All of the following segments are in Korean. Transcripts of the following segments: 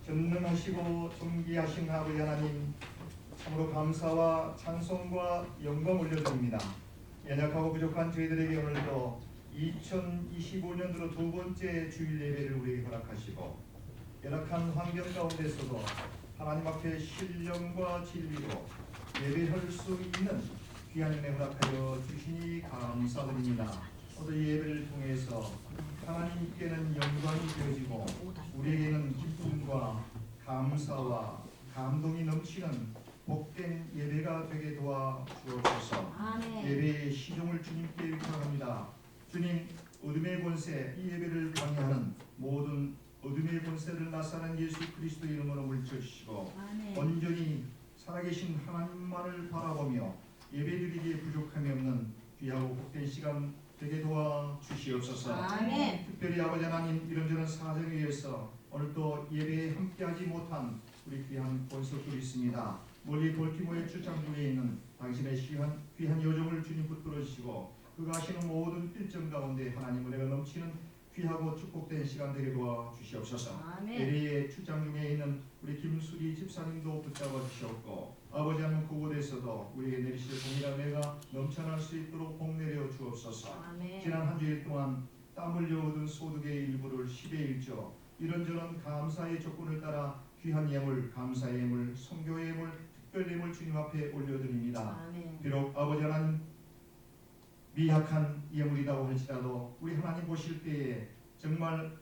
전능하시고 존귀하신 아버지 하나님, 참으로 감사와 찬송과 영광 올려드립니다. 연약하고 부족한 저희들에게 오늘도 2025년도로 두 번째 주일 예배를 우리에게 허락하시고, 열악한 환경 가운데서도 하나님 앞에 신령과 진리로 예배할 수 있는 귀한 은혜 허락하여 주시니 감사드립니다. 오늘 이 예배를 통해서 하나님께는 영광이 되어지고 우리에게는 기쁨과 감사와 감동이 넘치는 복된 예배가 되게 도와 주옵소서. 아멘. 예배의 시종을 주님께 위탁합니다. 주님, 어둠의 권세, 이 예배를 방해하는 모든 어둠의 권세를 나사는 예수 그리스도 이름으로 물리쳐주시고, 온전히 살아계신 하나님만을 바라보며 예배드리기에 부족함이 없는 귀하고 복된 시간 되게 도와 주시옵소서. 아멘. 특별히 아버지 하나님, 이런저런 사정에 의해서 오늘도 예배에 함께하지 못한 우리 귀한 본석들이 있습니다. 멀리 볼티모어의 출장 중에 있는 당신의 귀한 여종을 주님 붙들어 주시고, 그가 하시는 모든 일정 가운데 하나님 은혜가 넘치는 귀하고 축복된 시간 되게 도와 주시옵소서. LA의 출장 중에 있는 우리 김수리 집사님도 붙잡아 주시옵고, 아버지 하나님 그곳에서도 우리에게 내리실 동일한 은혜가 넘쳐날 수 있도록 복 내려 주옵소서. 아멘. 지난 한 주일 동안 땀 흘려 얻은 소득의 일부를 10의 1조 이런저런 감사의 조건을 따라 귀한 예물, 감사의 예물, 성교의 예물, 특별 예물 주님 앞에 올려드립니다. 아멘. 비록 아버지 하나님 미약한 예물이라고 할지라도 우리 하나님 보실 때에 정말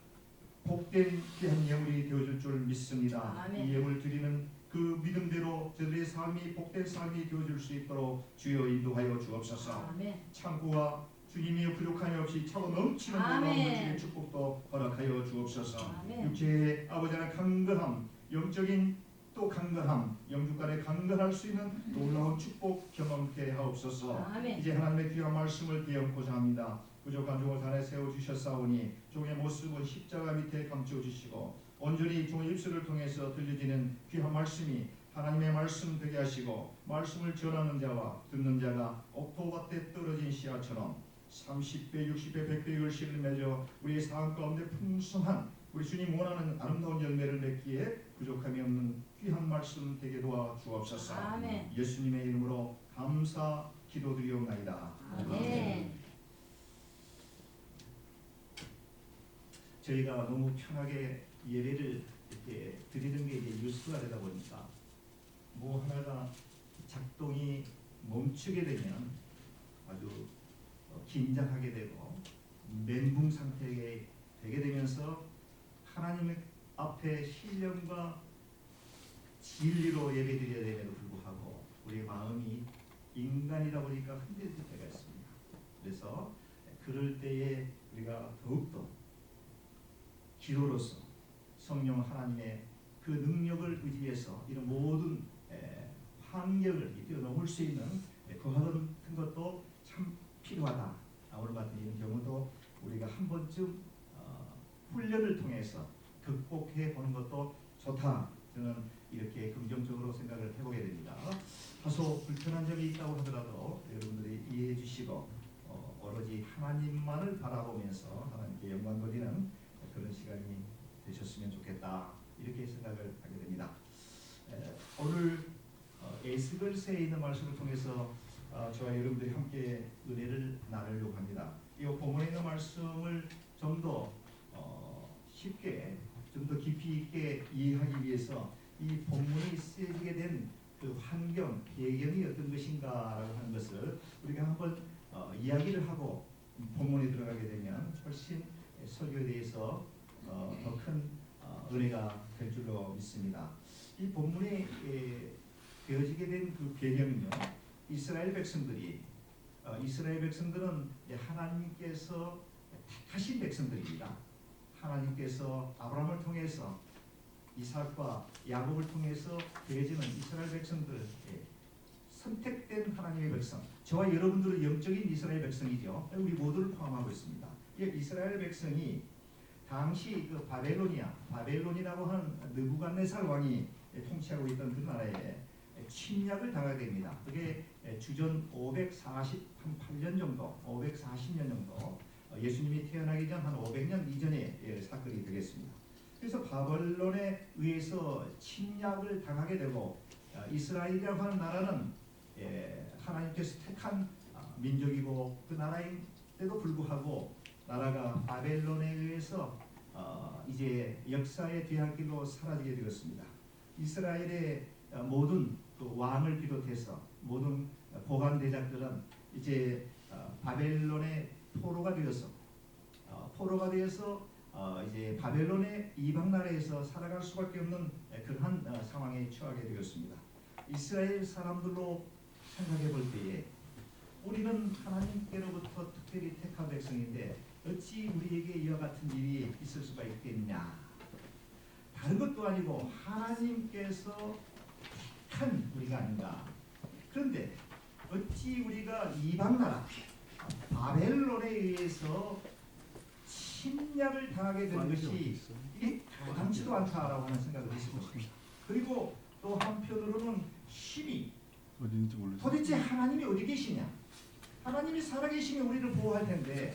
복된 귀한 예물이 되어줄 줄 믿습니다. 아멘. 이 예물 드리는 그 믿음대로 저들의 삶이 복된 삶이 되어줄 수 있도록 주여 인도하여 주옵소서. 아멘. 창고와 주님이 부족함이 없이 차고 넘치는 놀라운 주의 축복도 허락하여 주옵소서. 아멘. 육체의 아버지 하나님 강건함, 영적인 또 강건함, 영주간에 강건할 수 있는 놀라운 축복 경험케 하옵소서. 아멘. 이제 하나님의 귀한 말씀을 배우고자 합니다. 부족한 종을 단에 세워주셨사오니 종의 모습은 십자가 밑에 감춰주시고, 온전히 종의 입술을 통해서 들려지는 귀한 말씀이 하나님의 말씀 되게 하시고, 말씀을 전하는 자와 듣는 자가 옥토밭에 떨어진 씨앗처럼 30배, 60배, 100배 열심을 맺어 우리의 삶 가운데 풍성한 우리 주님 원하는 아름다운 열매를 맺기에 부족함이 없는 귀한 말씀 되게 도와 주옵소서. 아멘. 예수님의 이름으로 감사 기도드리옵나이다. 아멘. 저희가 너무 편하게 예배를 이렇게 드리는 게 이제 뉴스가 되다 보니까 뭐 하나가 작동이 멈추게 되면 아주 긴장하게 되고 멘붕 상태에 되게 되면서 하나님 앞에 신령과 진리로 예배드려야 됨에도 불구하고 우리의 마음이 인간이다 보니까 흔들릴 때가 있습니다. 그래서 그럴 때에 우리가 더욱더 기도로서 성령 하나님의 그 능력을 의지해서 이런 모든 환경을 뛰어넘을 수 있는 그하던 것도 참 필요하다. 오늘 같은 이런 경우도 우리가 한 번쯤 훈련을 통해서 극복해 보는 것도 좋다. 저는 이렇게 긍정적으로 생각을 해보게 됩니다. 다소 불편한 점이 있다고 하더라도 여러분들이 이해해 주시고 오로지 하나님만을 바라보면서 하나님께 영광 돌리는 그런 시간이 되셨으면 좋겠다. 이렇게 생각을 하게 됩니다. 오늘 에스겔서에 있는 말씀을 통해서 저와 여러분들이 함께 은혜를 나누려고 합니다. 이 본문에 있는 말씀을 좀 더 쉽게, 좀 더 깊이 있게 이해하기 위해서 이 본문이 쓰여지게 된 그 환경, 배경이 어떤 것인가라고 하는 것을 우리가 한번 이야기를 하고 본문에 들어가게 되면 훨씬 설교에 대해서 더 큰 은혜가 될 줄로 믿습니다. 이 본문에 되어지게 된 그 배경은요, 이스라엘 백성들은 하나님께서 택하신 백성들입니다. 하나님께서 아브라함을 통해서 이삭과 야곱을 통해서 되어지는 이스라엘 백성들, 선택된 하나님의 백성. 저와 여러분들은 영적인 이스라엘 백성이죠. 우리 모두를 포함하고 있습니다. 이 이스라엘 백성이 당시 그 바벨론이라고 하는 느부갓네살 왕이 통치하고 있던 그 나라에 침략을 당하게 됩니다. 그게 주전 548년 정도, 540년 정도, 예수님이 태어나기 전 한 500년 이전의 사건이 되겠습니다. 그래서 바벨론에 의해서 침략을 당하게 되고 이스라엘이라고 하는 나라는 하나님께서 택한 민족이고 그 나라인데도 불구하고 나라가 바벨론에 의해서 이제 역사의 뒤안길로 사라지게 되었습니다. 이스라엘의 모든 그 왕을 비롯해서 모든 보관 대작들은 이제 바벨론의 포로가 되어서 이제 바벨론의 이방 나라에서 살아갈 수밖에 없는 그러한 상황에 처하게 되었습니다. 이스라엘 사람들로 생각해 볼 때에 우리는 하나님께로부터 특별히 택한 백성인데 어찌 우리에게 이와 같은 일이 있을 수가 있겠냐? 다른 것도 아니고 하나님께서 택한 우리가 아닌가? 그런데 어찌 우리가 이방 나라 바벨론에 의해서 침략을 당하게 된 것이 이게 가당치도 않다라고 하는 생각을 했습니다. 그리고 또 한편으로는 힘이 도대체 하나님이 어디 계시냐? 하나님이 살아계시면 우리를 보호할 텐데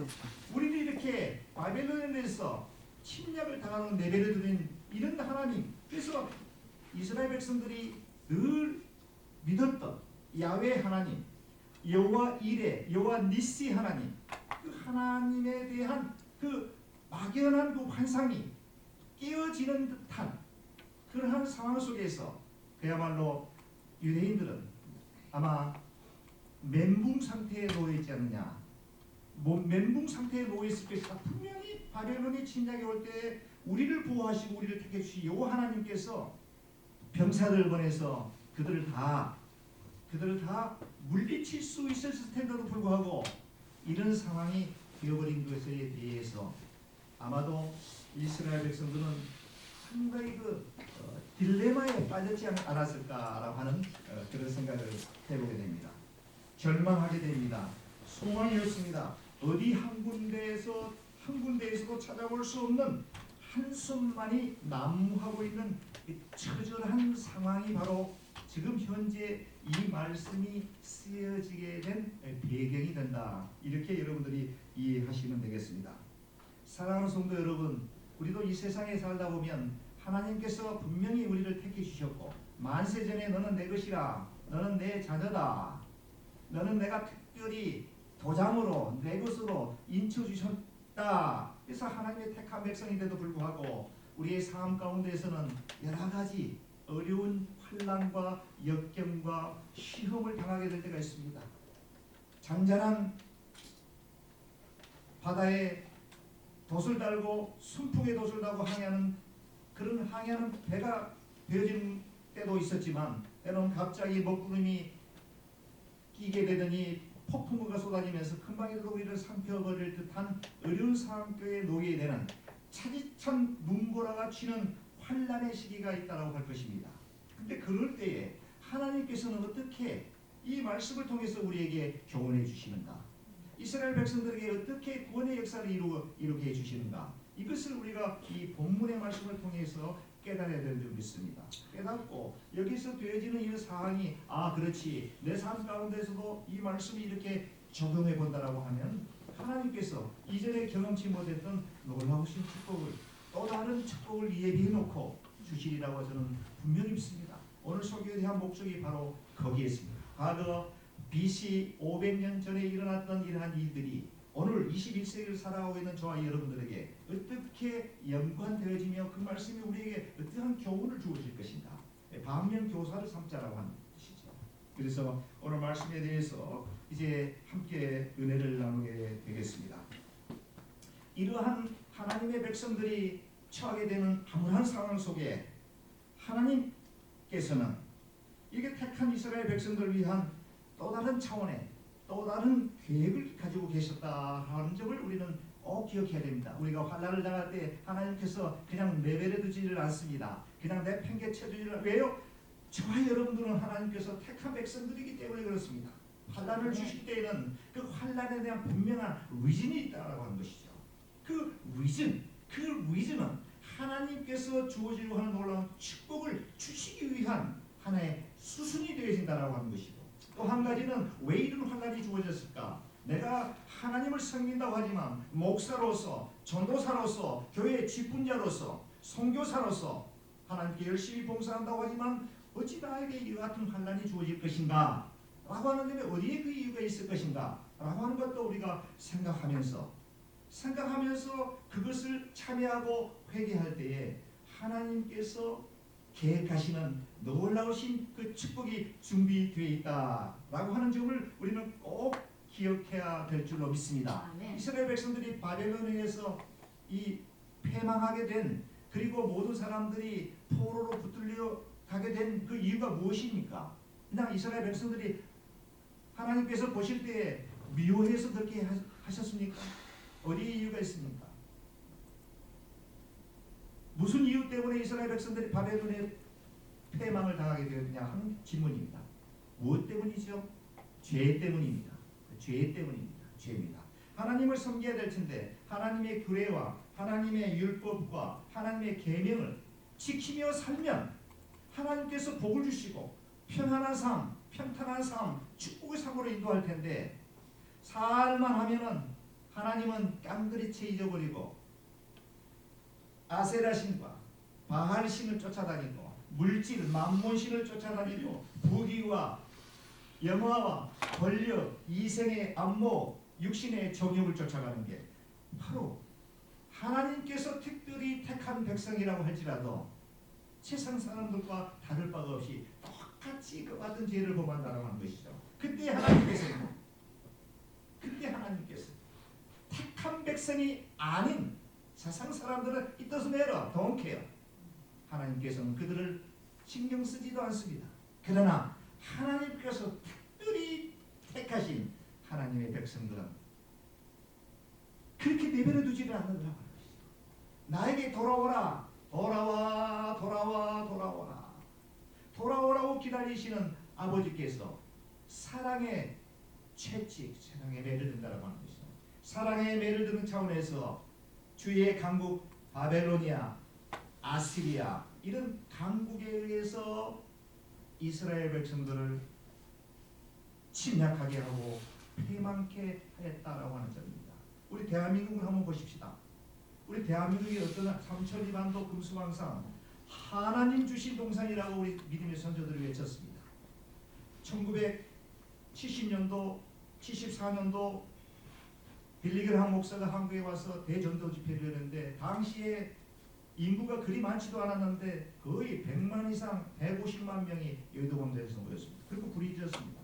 우리를 이렇게 바벨론에 대해서 침략을 당하는 레벨에 들인 이런 하나님, 그래서 이스라엘 백성들이 늘 믿었던 야훼 하나님, 여호와 이레, 여호와 니시 하나님, 그 하나님에 대한 그 막연한 그 환상이 깨어지는 듯한 그러한 상황 속에서 그야말로 유대인들은 아마 멘붕 상태에 놓여 있지 않느냐. 멘붕 상태에 놓여 있을 것이다. 분명히 바벨론이 침략해 올 때 우리를 보호하시고 우리를 택해 주신 여호와 하나님께서 병사들을 보내서 그들을 다 물리칠 수 있었을 텐데도 불구하고 이런 상황이 되어버린 것에 대해서 아마도 이스라엘 백성들은 상당히 딜레마에 빠졌지 않았을까라고 하는 그런 생각을 해보게 됩니다. 절망하게 됩니다. 소망이 없습니다. 어디 한 군데에서도 찾아볼 수 없는 한숨만이 난무하고 있는 처절한 상황이 바로 지금 현재 이 말씀이 쓰여지게 된 배경이 된다. 이렇게 여러분들이 이해하시면 되겠습니다. 사랑하는 성도 여러분, 우리도 이 세상에 살다 보면 하나님께서 분명히 우리를 택해 주셨고 만세전에 너는 내 것이라, 너는 내 자녀다, 너는 내가 특별히 도장으로 내 것으로 인쳐주셨다. 그래서 하나님의 택한 백성인데도 불구하고 우리의 삶 가운데에서는 여러 가지 어려운 환난과 역경과 시험을 당하게 될 때가 있습니다. 잔잔한 바다에 돛을 달고 순풍에 돛을 달고 항해하는 배가 되어진 때도 있었지만 때로는 갑자기 먹구름이 끼게 되더니 폭풍우가 쏟아지면서 금방에도 우리를 삼켜버릴 듯한 어려운 상황에 놓이게 되는 차디찬 눈보라가 치는 환난의 시기가 있다고 할 것입니다. 근데 그럴 때에 하나님께서는 어떻게 이 말씀을 통해서 우리에게 교훈해 주시는가? 이스라엘 백성들에게 어떻게 구원의 역사를 이루게 해주시는가? 이것을 우리가 이 본문의 말씀을 통해서 깨달아야 될 줄 믿습니다. 깨닫고 여기서 되어지는 이 사항이 그렇지, 내 삶 가운데서도 이 말씀이 이렇게 적용해 본다라고 하면 하나님께서 이전에 경험치 못했던 놀라우신 축복을, 또 다른 축복을 예비해 놓고 주시리라고 저는 분명히 믿습니다. 오늘 설교에 대한 목적이 바로 거기에 있습니다. 과거 BC 500년 전에 일어났던 이러한 일들이 오늘 21세기를 살아가고 있는 저와 여러분들에게 어떻게 연관되어지며 그 말씀이 우리에게 어떠한 교훈을 주어질 것인가, 반면 교사를 삼자라고 하는 것이죠. 그래서 오늘 말씀에 대해서 이제 함께 은혜를 나누게 되겠습니다. 이러한 하나님의 백성들이 처하게 되는 암울한 상황 속에 하나님께서는 이게 택한 이스라엘 백성들을 위한 또 다른 차원의 또 다른 계획을 가지고 계셨다 하는 점을 우리는 기억해야 됩니다. 우리가 환난을 당할 때 하나님께서 그냥 내버려 두지를 않습니다. 그냥 내팽개쳐 주지를. 왜요? 저와 여러분들은 하나님께서 택한 백성들이기 때문에 그렇습니다. 환난을 주실 때에는 그 환난에 대한 분명한 리즌이 있다고 하는 것이죠. 그 리즌은 하나님께서 주어지려고 하는 놀라운 축복을 주시기 위한 하나의 수순이 되어진다라고 하는 것이고, 또 한 가지는 왜 이런 환난이 주어졌을까? 내가 하나님을 섬긴다고 하지만 목사로서, 전도사로서, 교회의 직분자로서 선교사로서 하나님께 열심히 봉사한다고 하지만 어찌 나에게 이와 같은 환난이 주어질 것인가 라고 하는 점에 어디에 그 이유가 있을 것인가 라고 하는 것도 우리가 생각하면서 그것을 참여하고 회개할 때에 하나님께서 계획하시는 놀라우신 그 축복이 준비되어 있다라고 하는 점을 우리는 꼭 기억해야 될 줄로 믿습니다. 아멘. 이스라엘 백성들이 바벨론에 의해서 이 패망하게 된, 그리고 모든 사람들이 포로로 붙들려 가게 된 그 이유가 무엇입니까? 그냥 이스라엘 백성들이 하나님께서 보실 때에 미워해서 그렇게 하셨습니까? 어디에 이유가 있습니까? 무슨 이유 때문에 이스라엘 백성들이 바벨론에 패망을 당하게 되었냐 하는 질문입니다. 무엇 때문이죠? 죄 때문입니다. 죄 때문입니다. 죄입니다. 하나님을 섬겨야 될 텐데 하나님의 규례와 하나님의 율법과 하나님의 계명을 지키며 살면 하나님께서 복을 주시고 평안한 삶, 평탄한 삶, 축복의 삶으로 인도할 텐데 살만 하면은 하나님은 깡그리채 잊어버리고 아세라신과 바알신을 쫓아다니고 물질, 만몬신을 쫓아다니고 부귀와 영화와 권력, 이생의 안목, 육신의 정욕을 쫓아가는 게 바로 하나님께서 특별히 택한 백성이라고 할지라도 세상 사람들과 다를 바가 없이 똑같이 그 같은 죄를 범한다고 하는 것이죠. 그때 하나님께서 택한 백성이 아닌 세상 사람들은 이 뜻을 내라, don't care. 하나님께서는 그들을 신경 쓰지도 않습니다. 그러나 하나님께서 특별히 택하신 하나님의 백성들은 그렇게 내버려 두지를 않는다고 하는 것이죠. 나에게 돌아오라, 돌아오라고 기다리시는 아버지께서 사랑의 채찍, 사랑의 매를 든다고 하는 것이죠. 사랑의 매를 드는 차원에서 주의 강국 바벨로니아, 아시리아 이런 강국에 의해서 이스라엘 백성들을 침략하게 하고 패망케 하였다라고 하는 점입니다. 우리 대한민국을 한번 보십시다. 우리 대한민국이 어떤 삼천리반도 금수강산 하나님 주신 동산이라고 우리 믿음의 선조들이 외쳤습니다. 1970년도, 74년도 빌리그레함 목사가 한국에 와서 대전도 집회를 했는데 당시에 인구가 그리 많지도 않았는데 거의 100만 이상, 150만 명이 여의도광장에서 모였습니다. 그리고 불이 지었습니다.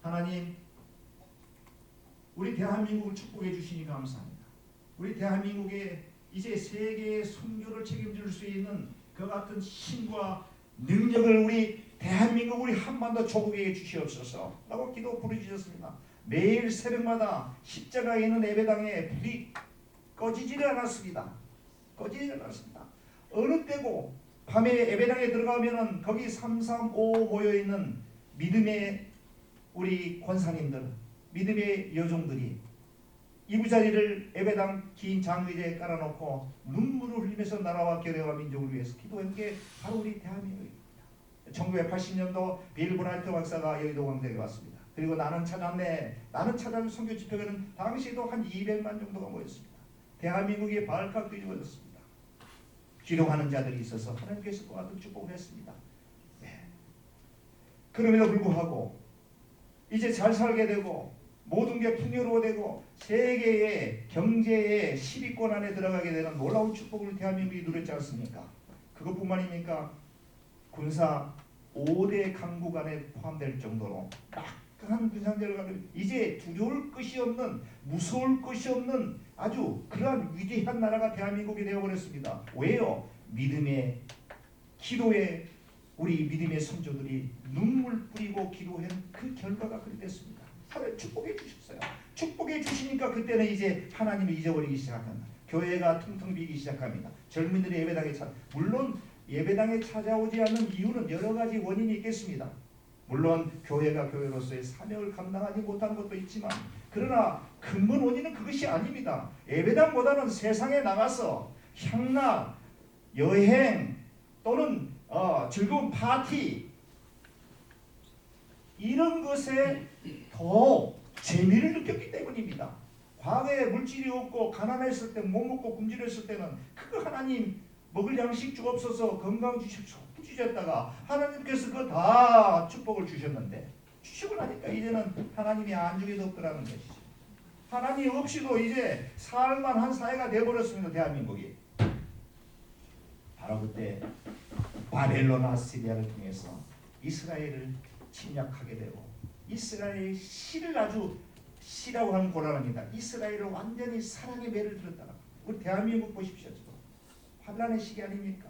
하나님, 우리 대한민국을 축복해 주시니 감사합니다. 우리 대한민국에 이제 세계의 선교를 책임질 수 있는 그 같은 힘과 능력을 우리 대한민국, 우리 한반도 조국에게 주시옵소서 라고 기도 부르짖었습니다. 매일 새벽마다 십자가에 있는 예배당에 불이 꺼지지를 않았습니다. 어느 때고 밤에 예배당에 들어가면은 거기 335 모여있는 믿음의 우리 권사님들, 믿음의 여종들이 이부자리를 예배당 긴 장의자에 깔아놓고 눈물을 흘리면서 나라와 교회와 민족을 위해서 기도한 게 바로 우리 대한민국입니다. 1980년도 빌 브라이트 박사가 여의도 광장에 왔습니다. 그리고 나는 찾았네, 나는 찾아낸 선교 집회는 당시에도 한 200만 정도가 모였습니다. 대한민국이 발칵 뒤집어졌습니다. 기도하는 자들이 있어서 하나님께서 그 같은 축복을 했습니다. 네. 그럼에도 불구하고 이제 잘 살게 되고 모든 게 풍요로워되고 세계의 경제의 10위권 안에 들어가게 되는 놀라운 축복을 대한민국이 누렸지 않습니까? 그것뿐만입니까? 군사 5대 강국 안에 포함될 정도로 막강한 군상제를 이제 두려울 것이 없는, 무서울 것이 없는 아주 그러한 위대한 나라가 대한민국이 되어버렸습니다. 왜요? 믿음의 기도에 우리 믿음의 선조들이 눈물 뿌리고 기도한 그 결과가 그리 됐습니다. 하나님 축복해 주셨어요. 축복해 주시니까 그때는 이제 하나님을 잊어버리기 시작합니다. 교회가 퉁퉁 비기 시작합니다. 젊은이들이 예배당에 물론 예배당에 찾아오지 않는 이유는 여러 가지 원인이 있겠습니다. 물론 교회가 교회로서의 사명을 감당하지 못한 것도 있지만 그러나 근본 원인은 그것이 아닙니다. 예배당보다는 세상에 나가서 향락, 여행 또는 즐거운 파티 이런 것에 더 재미를 느꼈기 때문입니다. 과거에 물질이 없고 가난했을 때 못 먹고 굶주렸을 때는 그거 하나님 먹을 양식 주옵소서, 건강 주십시오 주셨다가 하나님께서 그 다 축복을 주셨는데 주시고 나니까 이제는 하나님이 안 주게도 없더라는 것이죠. 하나님 없이도 이제 살만한 사회가 되어버렸습니다. 대한민국이. 바로 그때 바벨론 아시리아를 통해서 이스라엘을 침략하게 되고 이스라엘의 씨를 아주 씨라고 하면 곤란합니다. 이스라엘을 완전히 사랑의 매를 들었다가 우리 대한민국 보십시오. 지금 환란의 시기 아닙니까?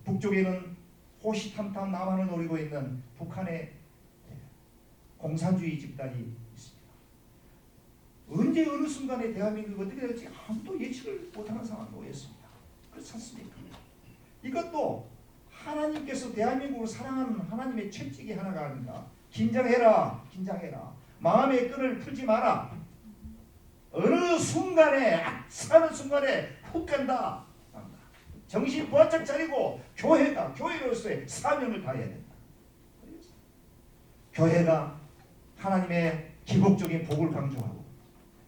북쪽에는 호시탐탐 남한을 노리고 있는 북한의 공산주의 집단이 있습니다. 언제 어느 순간에 대한민국이 어떻게 될지 아무도 예측을 못하는 상황이 오였습니다. 그렇지 않습니까? 이것도 하나님께서 대한민국을 사랑하는 하나님의 채찍이 하나가 아닌가. 긴장해라, 긴장해라. 마음의 끈을 풀지 마라. 어느 순간에 악사는 순간에 훅 간다. 정신 번쩍 차리고 교회가 교회로서의 사명을 다해야 된다. 교회가 하나님의 기복적인 복을 강조하고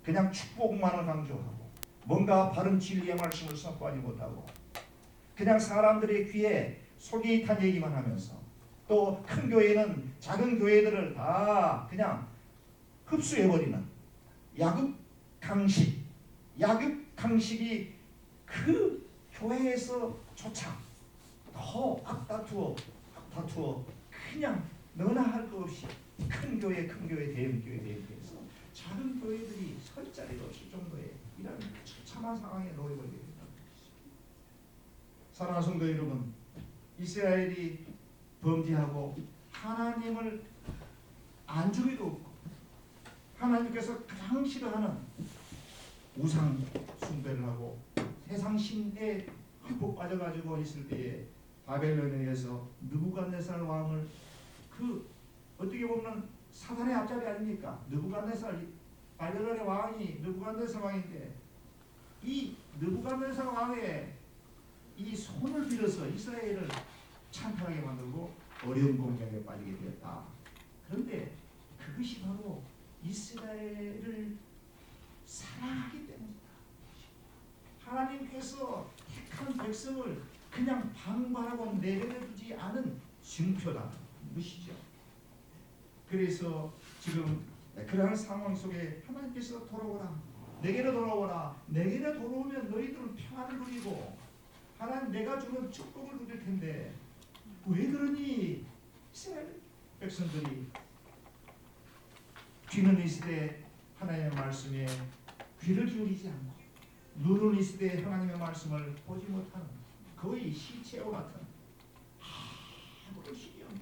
그냥 축복만을 강조하고 뭔가 바른 진리의 말씀을 선포하지 못하고 그냥 사람들의 귀에 속이 탄 얘기만 하면서 또 큰 교회는 작은 교회들을 다 그냥 흡수해버리는 야급 강식이 그 교회에서조차 더 다투어 그냥 너나 할 것 없이 큰 교회 대형 교회에서 작은 교회들이 설 자리가 없을 정도의 이런 처참한 상황에 놓여버리게 된다는 것이죠. 사랑하는 성도 여러분, 이스라엘이 범죄하고 하나님을 안 주기도 없고 하나님께서 가장 싫어하는 우상 숭배를 하고 세상 신에 흠뻑 빠져가지고 있을 때에 바벨론에 의해서 느부갓네살 왕을 그 어떻게 보면 사단의 앞자리 아닙니까? 느부갓네살 바벨론의 왕이 느부갓네살 왕인데 이 느부갓네살 왕의 이 손을 빌어서 이스라엘을 찬탈하게 만들고 어려운 공격에 빠지게 되었다. 그런데 그것이 바로 이스라엘을 사랑하기 때문이다. 하나님께서 택한 백성을 그냥 방관하고 내버려두지 않은 증표라는 것이죠. 그래서 지금 그러한 상황 속에 하나님께서 돌아오라, 내게로 돌아오라, 내게로 돌아오면 너희들은 평안을 누리고 하나님 내가 주는 축복을 누릴 텐데 왜 그러니? 이스라엘 백성들이 귀는 있으되 하나님의 말씀에 귀를 기울이지 않고 눈은 있으되 하나님의 말씀을 보지 못하는 거의 시체와 같은 아무런 힘이 없는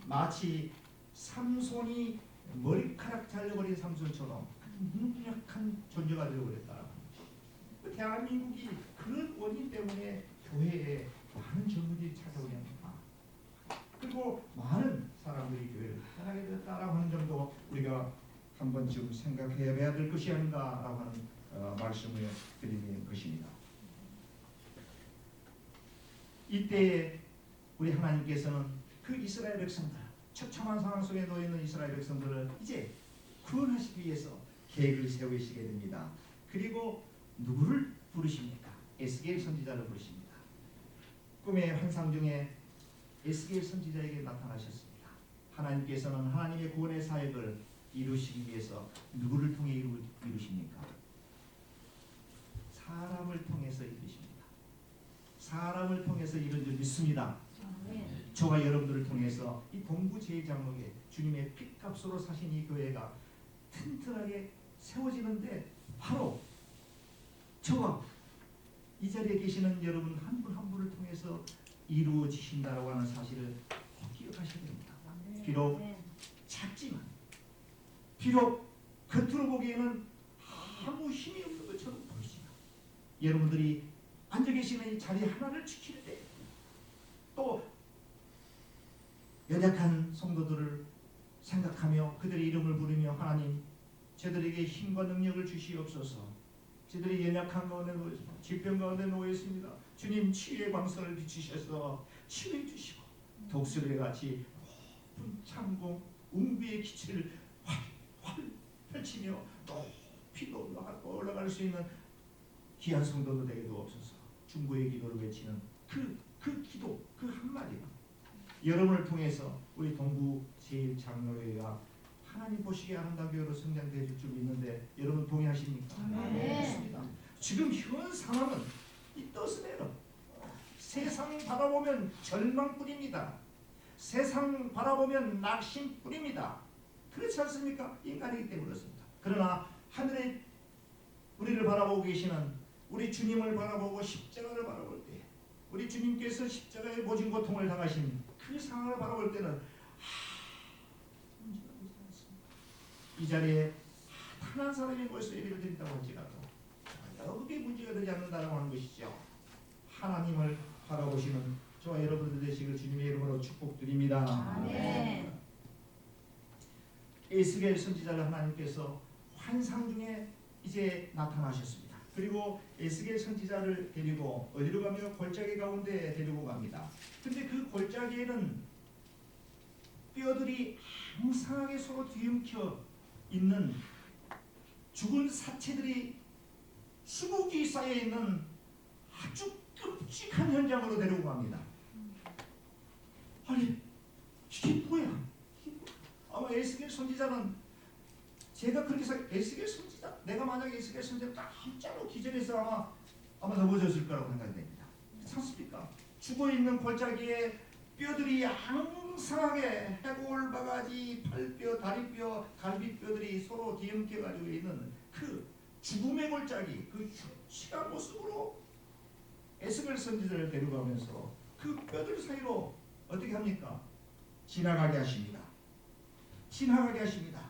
마치 삼손이 머리카락 잘려버린 삼손처럼 무력한 존재가 되어버렸다. 대한민국이 그런 원인 때문에 교회에 많은 젊은이들이 찾아오게 합니다. 그리고 많은 사람들이 교회를 떠나게 되었다라고 하는 점도 우리가 한 번쯤 생각해봐야 될 것이 아닌가라고 하는 말씀을 드리는 것입니다. 이때 우리 하나님께서는 그 이스라엘 백성들, 처참한 상황 속에 놓여있는 이스라엘 백성들을 이제 구원하시기 위해서 계획을 세우시게 됩니다. 그리고 누구를 부르십니까? 에스겔 선지자를 부르십니다. 꿈의 환상 중에 에스겔 선지자에게 나타나셨습니다. 하나님께서는 하나님의 구원의 사역을 이루시기 위해서 누구를 통해 이루십니까? 사람을 통해서 이루십니다. 사람을 통해서 이룬 줄 믿습니다. 저와 여러분들을 통해서 이 동부 제1장로에 주님의 핏값으로 사신 이 교회가 튼튼하게 세워지는데 바로 저와 이 자리에 계시는 여러분 한 분 한 분을 통해서 이루어지신다라고 하는 사실을 꼭 기억하셔야 됩니다. 비록 작지만 비록 겉으로 보기에는 아무 힘이 없는 것처럼 보이지만 여러분들이 앉아 계시는 이 자리 하나를 지킬 때 또 연약한 성도들을 생각하며 그들의 이름을 부르며 하나님 저들에게 힘과 능력을 주시옵소서. 저들이 연약한 가운데 놓였습니다. 질병 가운데 놓였습니다. 주님 치유의 광선을 비추셔서 치유해 주시고 독수리 같이 높은 창공 웅비의 기치를 활 펼치며 높이 올라갈 수 있는 귀한 성도도 되게 도옵소서. 중보의 기도를 외치는 그 기도 그 한마디가 여러분을 통해서 우리 동부 제1장로회가 하나님 보시기에 아름다운 교회로 성장될 줄 믿는데 여러분 동의하십니까? 네. 좋습니다. 지금 현 상황은 이 떠스내려 세상 바라보면 절망뿐입니다. 세상 바라보면 낙심뿐입니다. 그렇지 않습니까? 인간이기 때문에 그렇습니다. 그러나 하늘에 우리를 바라보고 계시는 우리 주님을 바라보고 십자가를 바라볼 때 우리 주님께서 십자가의 모진 고통을 당하신 그 상황을 바라볼 때는 문제가 되지 않습니다. 이 자리에 단 한 사람이 모여서 예배를 드린다고 할지라도 그게 문제가 되지 않는다고 하는 것이죠. 하나님을 바라보시는 저와 여러분들 되시길 주님의 이름으로 축복드립니다. 아멘. 에스겔 선지자를 하나님께서 환상 중에 이제 나타나셨습니다. 그리고 에스겔 선지자를 데리고 어디로 가며 골짜기 가운데 데리고 갑니다. 근데 그 골짜기에는 뼈들이 항상하게 서로 뒤엉켜 있는 죽은 사체들이 수북이 쌓여 있는 아주 끔찍한 현장으로 데리고 갑니다. 아니 이게 뭐야? 아마 에스겔 선지자는 제가 그렇게 에스겔 선지자 내가 만약에 에스겔 선지자 깜짝으로 기절해서 아마 넘어졌을 거라고 생각이 됩니다. 그렇습니까? 죽어 있는 골짜기에 뼈들이 항상하게 해골 바가지, 팔뼈, 다리뼈, 갈비뼈들이 서로 뒤엉켜 가지고 있는 그 죽음의 골짜기, 그 흉측한 모습으로 에스겔 선지자를 데려가면서 그 뼈들 사이로 어떻게 합니까? 지나가게 하십니다. 지나가게 하십니다.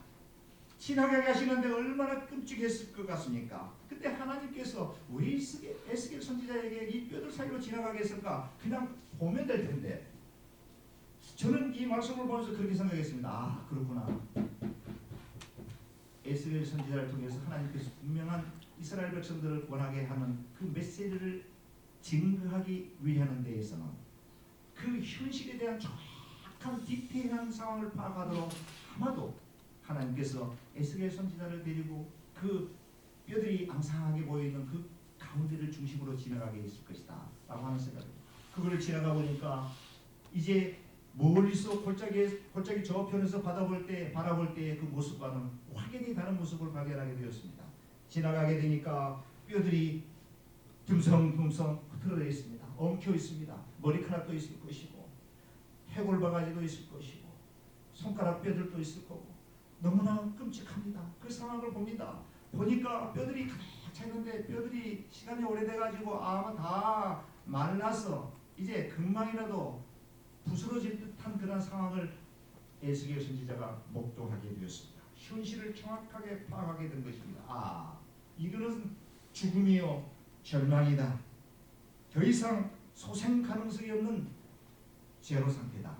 지나가게 하시는데 얼마나 끔찍했을 것 같습니까? 그때 하나님께서 왜 에스겔 선지자에게 이 뼈들 사이로 지나가게 했을까? 그냥 보면 될 텐데 저는 이 말씀을 보면서 그렇게 생각했습니다. 아 그렇구나. 에스겔 선지자를 통해서 하나님께서 분명한 이스라엘 백성들을 구원하게 하는 그 메시지를 증거하기 위하는 데에서는 그 현실에 대한 정확한 디테일한 상황을 파악하도록 아마도 하나님께서 에스겔 선지자를 데리고 그 뼈들이 앙상하게 보이는 그 가운데를 중심으로 지나가게 했을 것이다 라고 하는 생각입니다. 그걸 지나가 보니까 이제 멀리서 골짜기 저편에서 바라볼 때 그 모습과는 확연히 다른 모습을 발견하게 되었습니다. 지나가게 되니까 뼈들이 듬성듬성 흐트러져 있습니다. 엉켜 있습니다. 머리카락도 있을 것이고 해골바가지도 있을 것이고 손가락 뼈들도 있을 거고 너무나 끔찍합니다. 그 상황을 봅니다. 보니까 뼈들이 가득 차 있는데 뼈들이 시간이 오래돼가지고 아마 다 말라서 이제 금방이라도 부스러질 듯한 그런 상황을 에스겔 선지자가 목도하게 되었습니다. 현실을 정확하게 파악하게 된 것입니다. 아, 이거는 죽음이요 절망이다. 더 이상 소생 가능성이 없는 제로 상태다.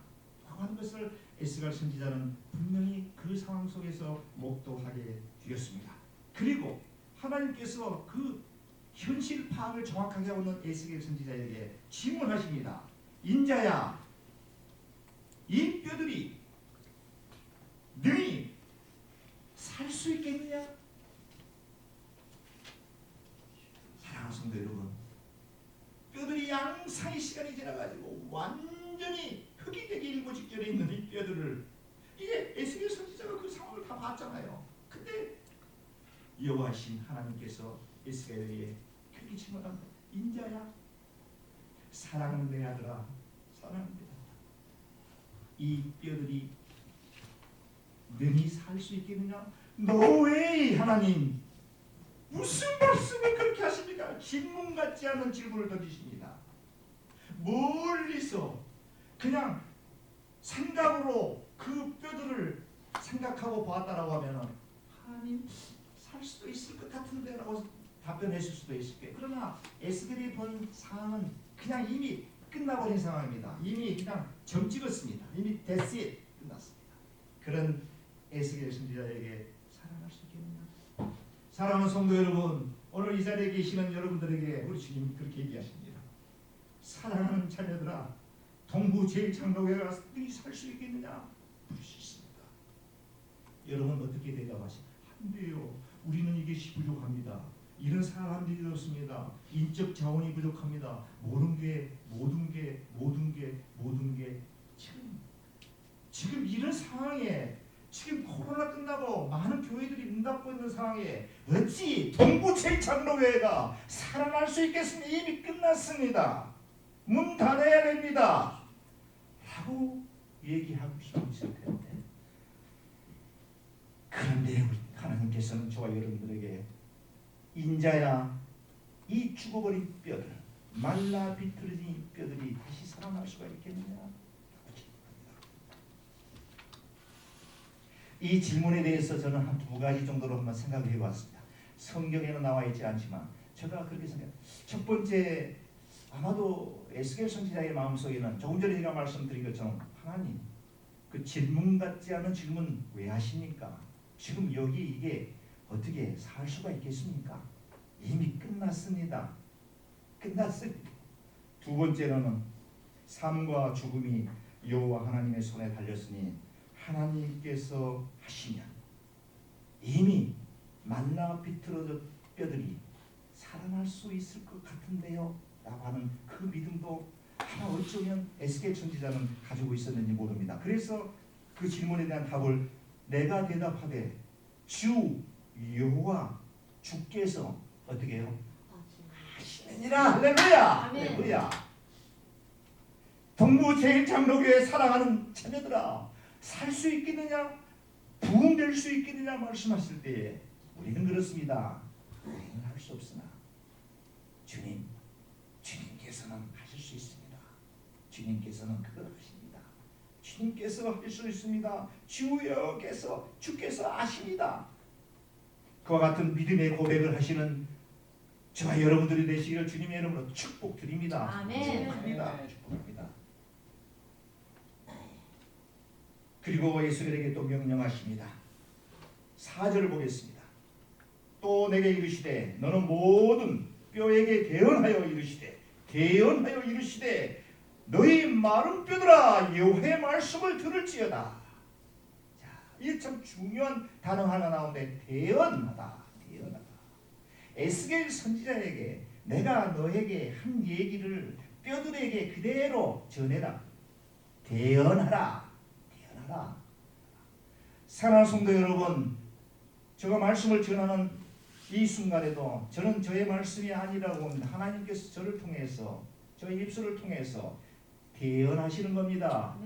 라고 하는 것을 에스겔 선지자는 분명히 그 상황 속에서 목도하게 되었습니다. 그리고 하나님께서 그 현실 파악을 정확하게 하고 있는 에스겔 선지자에게 질문하십니다. 인자야, 이 뼈들이 능히 살 수 있겠느냐? 사랑하는 성도 여러분, 뼈들이 양상의 시간이 지나가지고 완전히 흙이 되기 일보 직전에 있는 이 뼈들을 이제 에스겔 선지자가 그 상황을 다 봤잖아요. 근데 여호와신 하나님께서 에스겔에게 그렇게 질문합니다. 인자야, 사랑하는 내 아들아, 사랑하는 내 아들아, 이 뼈들이 능히 살 수 있겠느냐? No way, 하나님. 무슨 말씀을 그렇게 하십니까? 질문 같지 않은 질문을 던지십니다. 멀리서 그냥 생각으로 그 뼈들을 생각하고 보았다라고 하면은 하나님 살 수도 있을 것 같은데라고 답변했을 수도 있을 거예요. 그러나 에스겔이 본 상황은 그냥 이미 끝나버린 상황입니다. 이미 그냥 점 찍었습니다. 이미 that's it, 끝났습니다. 그런 에스겔 선지자에게 사랑할 수 있겠느냐? 사랑하는 성도 여러분, 오늘 이 자리에 계시는 여러분들에게 우리 주님이 그렇게 얘기하십니다. 사랑하는 자녀들아, 동부 제1장로교회 가서 너희 살 수 있겠느냐? 그럴 수 있습니다. 여러분 어떻게 대답하십니까? 안 돼요. 우리는 이것이 부족합니다. 이런 사람들이 없습니다. 인적 자원이 부족합니다. 모든 게 지금 이런 상황에 지금 코로나 끝나고 많은 교회들이 문 닫고 있는 상황에 어찌 동부제일장로교회가 살아날 수 있겠습니까? 이미 끝났습니다. 문 닫아야 됩니다. 라고 얘기하고 싶으실 텐데, 그런데 우리 하나님께서는 저와 여러분들에게 인자야 이 죽어버린 뼈들, 말라 비틀어진 뼈들이 다시 살아날 수가 있겠느냐? 이 질문에 대해서 저는 한 두 가지 정도로 한번 생각을 해봤습니다. 성경에는 나와 있지 않지만 제가 그렇게 생각해요. 첫 번째, 아마도 에스겔 선지자의 마음속에는 조금 전에 제가 말씀드린 것처럼, 하나님 그 질문 같지 않은 질문 왜 하십니까? 지금 여기 이게 어떻게 살 수가 있겠습니까? 이미 끝났습니다. 끝났습니다. 두 번째로는 삶과 죽음이 여호와 하나님의 손에 달렸으니 하나님께서 하시면 이미 만나 비틀어진 뼈들이 살아날 수 있을 것 같은데요 라고 하는 그 믿음도 하나 어쩌면 에스겔 선지자는 가지고 있었는지 모릅니다. 그래서 그 질문에 대한 답을 내가 대답하되 주 여호와 주께서 어떻게 해요? 하시느니라. 할렐루야. 할렐루야. 동부제일장로교회 사랑하는 자녀들아, 살 수 있겠느냐? 부흥될 수 있겠느냐 말씀하실 때에 우리는 그렇습니다. 우리는 할 수 없으나 주님께서는 하실 수 있습니다. 주님께서는 그걸 하십니다. 주님께서 하실 수 있습니다. 주께서 아십니다. 그와 같은 믿음의 고백을 하시는 저와 여러분들이 되시기를 주님의 이름으로 축복드립니다. 축복합니다. 그리고 예수님에게 또 명령하십니다. 4절을 보겠습니다. 또 내게 이르시되 너는 모든 뼈에게 대언하여 이르시되 너희 마른 뼈들아 여호와의 말씀을 들을지어다. 자, 이게 참 중요한 단어 하나 나오는데 대언하다. 에스겔 선지자에게 내가 너에게 한 얘기를 뼈들에게 그대로 전해라. 대언하라. 사랑하는 성도 여러분, 제가 말씀을 전하는 이 순간에도 저는 저의 말씀이 아니라고 봅니다. 하나님께서 저를 통해서, 저의 입술을 통해서 대언하시는 겁니다.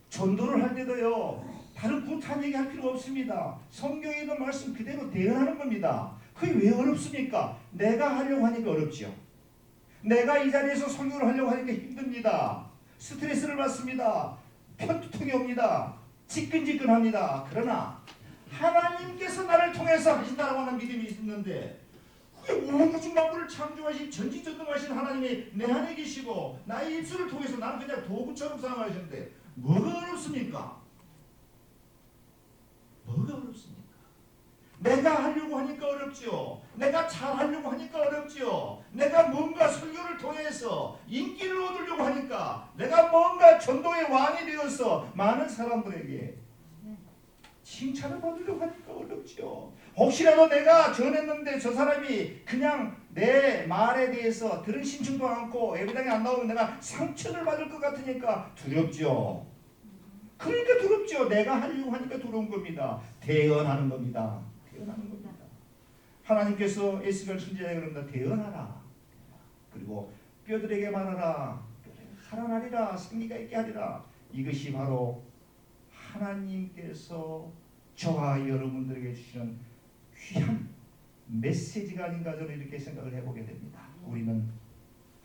전도를 할 때도요, 다른 구타한 얘기 할 필요 없습니다. 성경에 있는 말씀 그대로 대언하는 겁니다. 그게 왜 어렵습니까? 내가 하려고 하니까 어렵죠. 내가 이 자리에서 설교를 하려고 하니까 힘듭니다. 스트레스를 받습니다. 편두통이 옵니다. 지끈지끈합니다. 그러나 하나님께서 나를 통해서 하신다고 하는 믿음이 있는데, 그게 우주 만물을 창조하신 전지전능하신 하나님이 내 안에 계시고 나의 입술을 통해서 나는 그냥 도구처럼 사용하시는데 뭐가 어렵습니까? 내가 하려고 하니까 어렵지요. 내가 잘하려고 하니까 어렵지요. 내가 뭔가 설교를 통해서 인기를 얻으려고 하니까, 내가 뭔가 전도의 왕이 되어서 많은 사람들에게 칭찬을 받으려고 하니까 어렵지요. 혹시라도 내가 전했는데 저 사람이 그냥 내 말에 대해서 들은 신청도 않고 예배당에 안 나오면 내가 상처를 받을 것 같으니까 두렵죠. 그러니까 두렵죠. 내가 하려고 하니까 두려운 겁니다. 대언하는 겁니다. 하나님께서 에스겔 선지자에게 그럽니다. 대언하라. 그리고 뼈들에게 말하라. 살아나리라. 생기가 있게 하리라. 이것이 바로 하나님께서 저와 여러분들에게 주시는 귀한 메시지가 아닌가, 저는 이렇게 생각을 해보게 됩니다. 우리는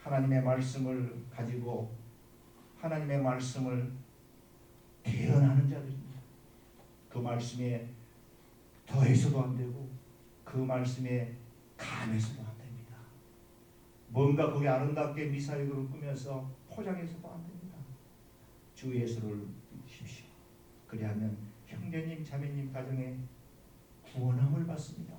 하나님의 말씀을 가지고 하나님의 말씀을 대언하는 자들입니다. 그 말씀에 더해서도 안 되고 그 말씀에 감해서도 안 됩니다. 뭔가 거기 아름답게 미사역으로 꾸며서 포장해서도 안 됩니다. 주 예수를 믿으십시오. 그리하면 형제님 자매님 가정에 구원함을 받습니다.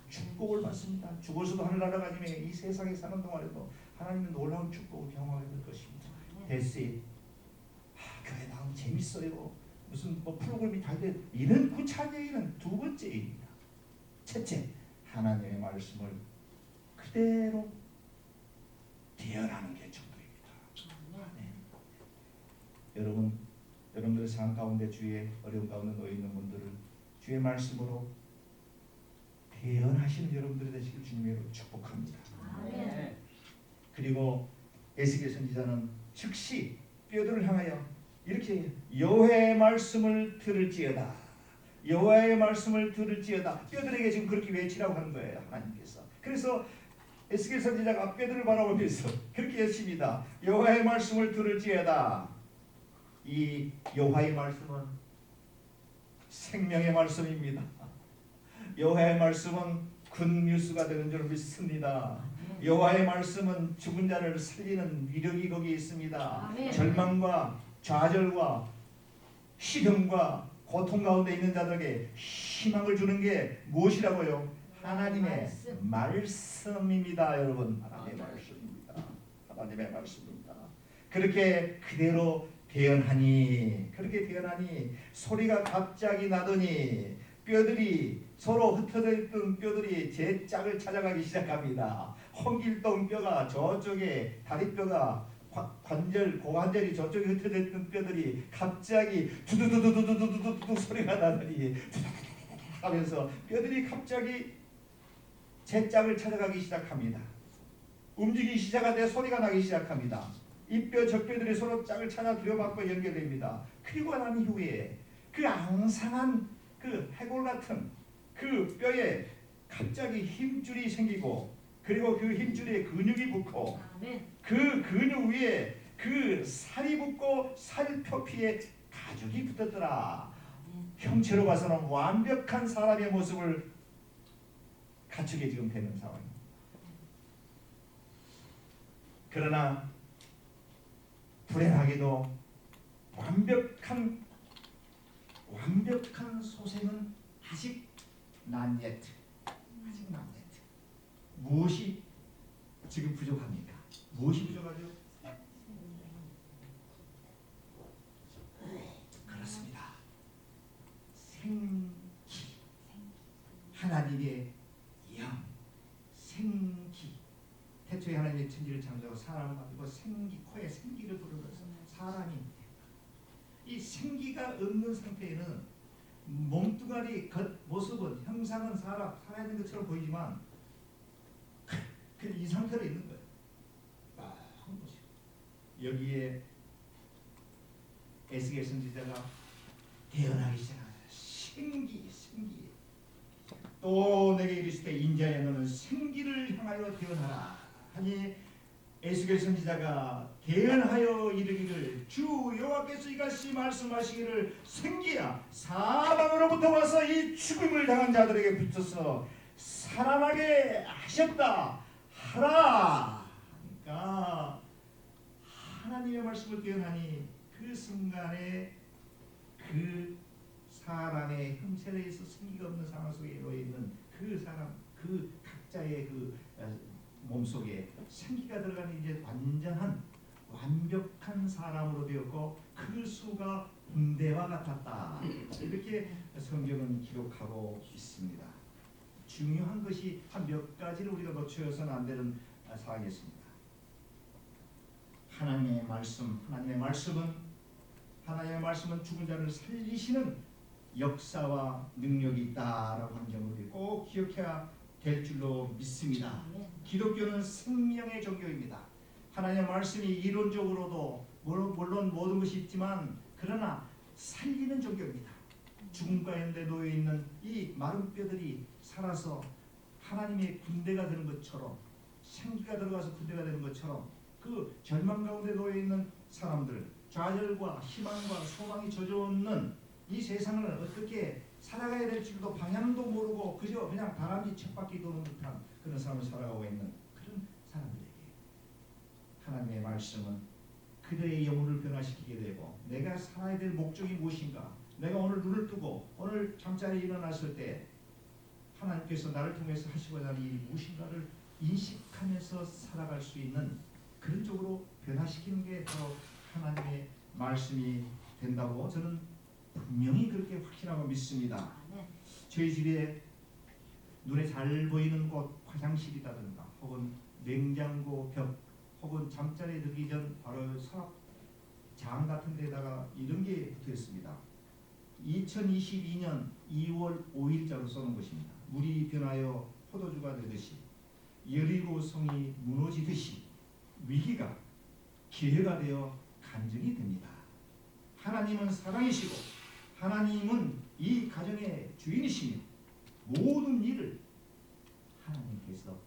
축복을 받습니다. 죽어서도 하늘나라 가지면 이 세상에 사는 동안에도 하나님의 놀라운 축복을 경험하게 될 것입니다. 대시 교회 나오면 재밌어요. 무슨 프로그램이 잘 돼. 이런 구차한 얘기는 두 번째 얘기입니다. 첫째, 하나님의 말씀을 그대로 대언하는 게 전도입니다. 여러분들의 삶 가운데 주의 어려움 가운데 놓여 있는 분들을 주의 말씀으로 대언하시는 여러분들이 되시길 주님으로 축복합니다. 그리고 에스겔 선지자는 즉시 뼈들을 향하여 이렇게 여호와의 말씀을 들을지어다. 여호와의 말씀을 들을지어다. 뼈들에게 지금 그렇게 외치라고 하는 거예요, 하나님께서. 그래서 에스겔 선지자가 뼈들을 바라보면서 그렇게 외칩니다. 여호와의 말씀을 들을지어다. 이 여호와의 말씀은 생명의 말씀입니다. 여호와의 말씀은 굿뉴스가 되는 줄 믿습니다. 여호와의 말씀은 죽은 자를 살리는 위력이 거기에 있습니다. 아멘. 절망과 좌절과 시련과 고통 가운데 있는 자들에게 희망을 주는 게 무엇이라고요? 하나님의 말씀입니다. 여러분, 하나님의 말씀입니다. 하나님의 말씀입니다. 그렇게 그대로 대언하니, 그렇게 대언하니 소리가 갑자기 나더니 뼈들이 서로 흩어져 있던 뼈들이 제 짝을 찾아가기 시작합니다. 홍길동 뼈가 저쪽에, 다리뼈가 관절, 고관절이 저쪽에 흩어져 있던 뼈들이 갑자기 두두두두두두두두 소리가 나더니 하면서 뼈들이 갑자기 제 짝을 찾아가기 시작합니다. 움직이기 시작하되 소리가 나기 시작합니다. 이 뼈 저 뼈들이 서로 짝을 찾아 들여받고 연결됩니다. 그리고 난 이후에 그 앙상한 그 해골 같은 그 뼈에 갑자기 힘줄이 생기고, 그리고 그 힘줄에 근육이 붙고, 그 근육 위에 그 살이 붙고 살 표피에 가죽이 붙었더라. 형체로 봐서는 완벽한 사람의 모습을 갖추게 지금 되는 상황입니다. 그러나 불행하게도 완벽한 소생은 아직 not yet. 무엇이 지금 부족합니까? 무엇이 부족하죠? 그렇습니다. 생기. 하나님의 영, 생기. 태초에 하나님의 천지를 창조하고 사람을 만들고 생기, 코에 생기를 불어넣어서 사람이, 이 생기가 없는 상태에는 몸뚱아리 겉모습은, 형상은 살아있는 것처럼 보이지만 이 상태로 있는 거예요. 한번 보세요. 여기에 에스겔 선지자가 대언하기 시작합니다. 생기. 또 내게 이르시되 인자야 너는 생기를 향하여 대언하라 하니, 에스겔 선지자가 대언하여 이르기를 주 여호와께서 이같이 말씀하시기를 생기야 사방으로부터 와서 이 죽음을 당한 자들에게 붙어서 살아나게 하셨다 하라. 그러니까 하나님의 말씀을 대언하니 그 순간에 그 사람의 형체에서 생기가 없는 상황 속에 놓여 있는 그 사람, 그 각자의 그 몸속에 생기가 들어가는 이제 완벽한 사람으로 되었고 그 수가 군대와 같았다. 이렇게 성경은 기록하고 있습니다. 중요한 것이 한 몇 가지를 우리가 놓쳐서는 안 되는 사항이었습니다. 하나님의 말씀은 죽은 자를 살리시는 역사와 능력이 있다라고 하는 점을 우리 꼭 기억해야 될 줄로 믿습니다. 기독교는 생명의 종교입니다. 하나님의 말씀이 이론적으로도 물론 모든 것이 있지만 그러나 살리는 종교입니다. 죽음 가운데 놓여 있는 이 마른 뼈들이 살아서 하나님의 군대가 되는 것처럼, 생기가 들어가서 군대가 되는 것처럼, 그 절망 가운데 놓여 있는 사람들, 좌절과 희망과 소망이 젖어오는 이 세상을 어떻게 살아가야 될지도 방향도 모르고 그저 그냥 바람이 쳇바퀴 도는 듯한 그런 삶을 살아가고 있는 그런 사람들에게 하나님의 말씀은 그들의 영혼을 변화시키게 되고, 내가 살아야 될 목적이 무엇인가, 내가 오늘 눈을 뜨고 오늘 잠자리에 일어났을 때 하나님께서 나를 통해서 하시고자 하는 일이 무엇인가를 인식하면서 살아갈 수 있는 그런 쪽으로 변화시키는 게 바로 하나님의 말씀이 된다고 저는 분명히 그렇게 확신하고 믿습니다. 저희 집에 눈에 잘 보이는 곳 화장실이라든가 혹은 냉장고 벽 혹은 잠자리에 들기 전 바로 서랍 장 같은 데다가 이런 게 붙어 있습니다. 2022년 2월 5일자로 써놓은 것입니다. 물이 변하여 포도주가 되듯이 여리고성이 무너지듯이 위기가 기회가 되어 간증이 됩니다. 하나님은 사랑이시고 하나님은 이 가정의 주인이시며 모든 일을 하나님께서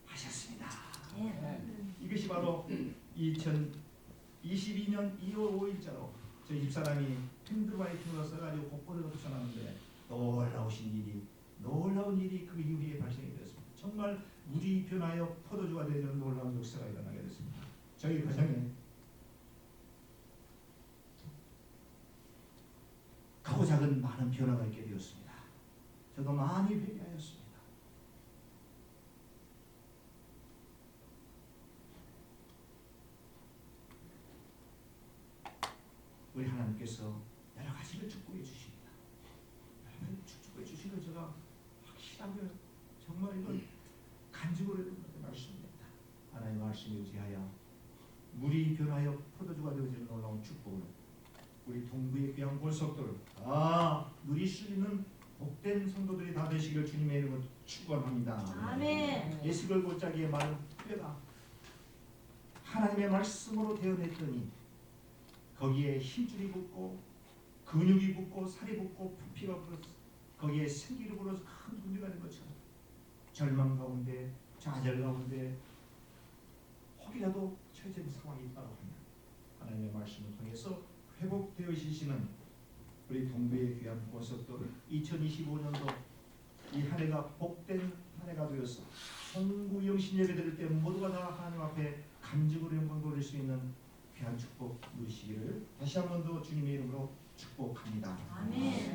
하셨습니다. 이것이 바로 2022년 2월 5일자로 저희 집사람이 펜드라이트로 써가지고 곳곳에서 붙여놨는데 놀라운 일이 그 이후에 발생이 되었습니다. 정말 물이 변하여 포도주가 되는 놀라운 역사가 일어나게 됐습니다. 저희 가정에 크고 작은 많은 변화가 있게 되었습니다. 저도 많이 회개하였습니다. 우리 하나님께서 여러 가지를 축복해 주십니다. 여러 가지를 축복해 주시는 제가 확실하게 정말 이건 간증으로 여러분한테 말씀드립니다. 하나님의 말씀에 의지하여 물이 변하여 포도주가 되어지는 놀라운 축복을 우리 동부의 귀한 권속들 누릴 수 있는 복된 성도들이 다 되시길 주님의 이름으로 축원합니다. 아멘. 예수를 골짜기에 마른 뼈가 하나님의 말씀으로 되어냈더니 거기에 힘줄이 붙고 근육이 붙고 살이 붙고 부피가 붙어서 거기에 생기를 불어서 큰 군대가 된 것처럼 절망 가운데 좌절 가운데 혹이라도 처해진 상황이 있다고 하면 하나님의 말씀을 통해서 회복되어지시는 우리 동부의 귀한 권속들 2025년도 이 한 해가 복된 한 해가 되어서 송구 영신 예배 드릴 때 모두가 다 하나님 앞에 간증으로 영광 돌릴 수 있는 귀한 축복 누리시기를 다시 한 번 더 주님의 이름으로 축복합니다. 아멘.